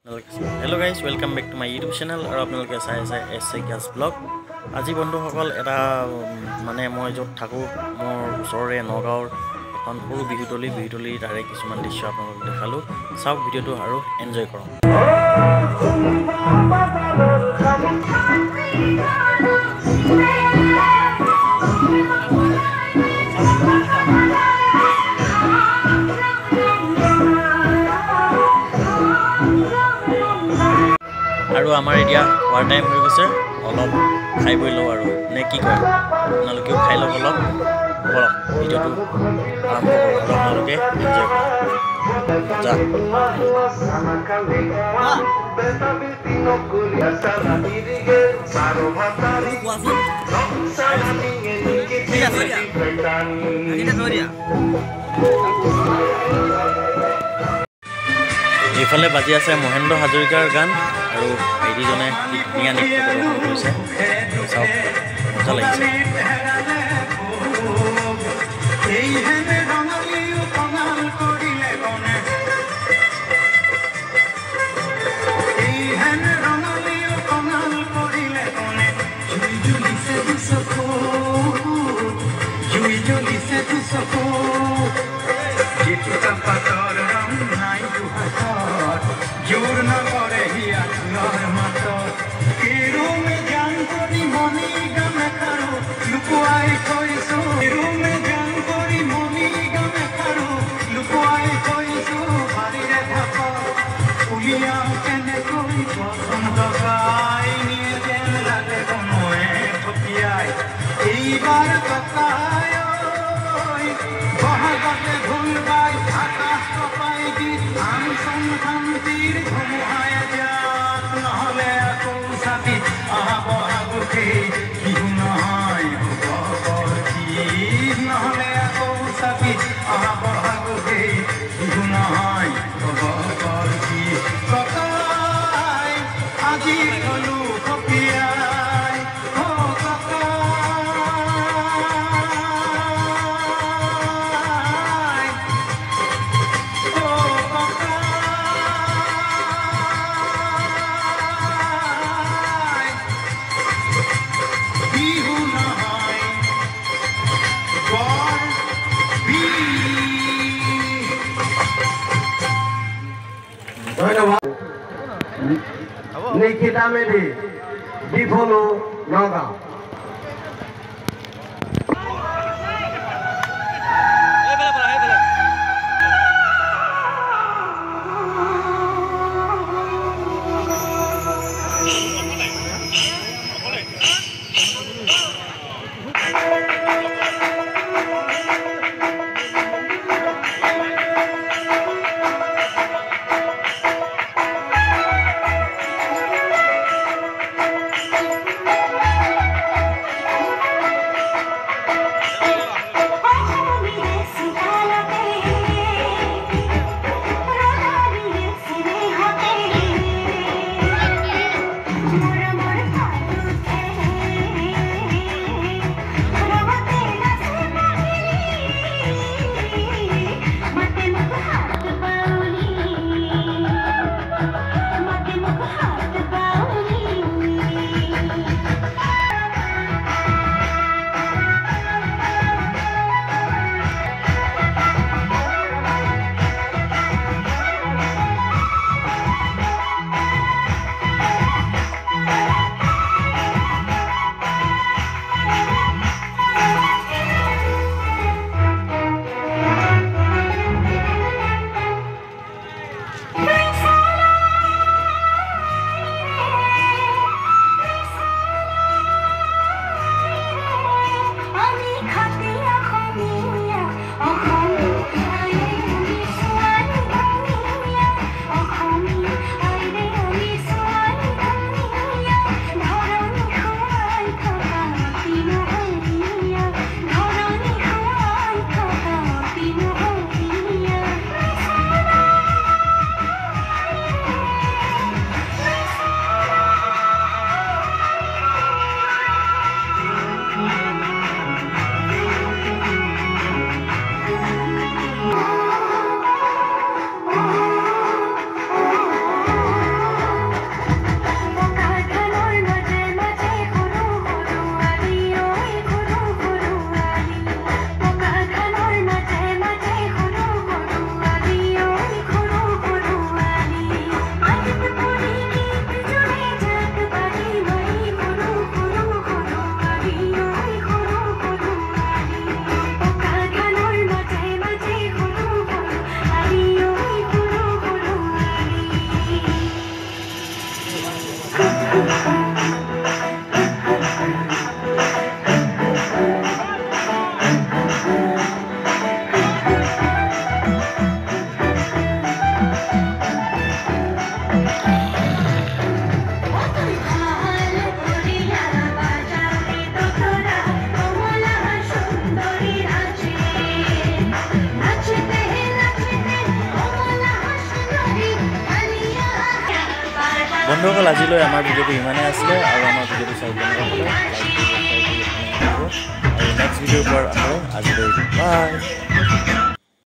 Hello guys, welcome back to my YouTube channel আৰু আপোনালোকে চাই আছে এছচি গ্যাস ব্লগ। আজি বন্ধুসকল এটা মানে মই য'ত থাকোঁ মোৰ ওচৰৰে নগাঁৱৰ এখন সৰু বিহুতলি তাৰে কিছুমান দৃশ্য আপোনালোকক দেখালোঁ। চাওক ভিডিঅ'টো আৰু এনজয় কৰক। আৰু আমাৰ এতিয়া খোৱাৰ টাইম হৈ গৈছে, অলপ খাই বৈ লওঁ আৰু নে কি কয়, আপোনালোকেও খাই লওক অলপ। বলক ভিডিঅ'টো আৰম্ভ কৰোঁ আৰু আপোনালোকে এনজয় কৰক। এইফালে বাজি আছে মহেন্দ্ৰ হাজৰিকাৰ গান আৰু ভাইটিজনে ধুনীয়া নৃত্য প্ৰদৰ্শন কৰিছে। চাওক মজা লাগিছে। নিকিতা মেধি বিফলো নগাঁও। বন্ধুসকল আজিলৈ আমাৰ ভিডিঅ'টো ইমানেই আছিলে আৰু আমাৰ ভিডিঅ'টো চাই কেনেকুৱা হ'লে লাইক কৰিব, শ্বেয়াৰ কৰিব, কমেণ্ট কৰিব আৰু নেক্সট ভিডিঅ'ৰ পৰা আজিলৈ বাই।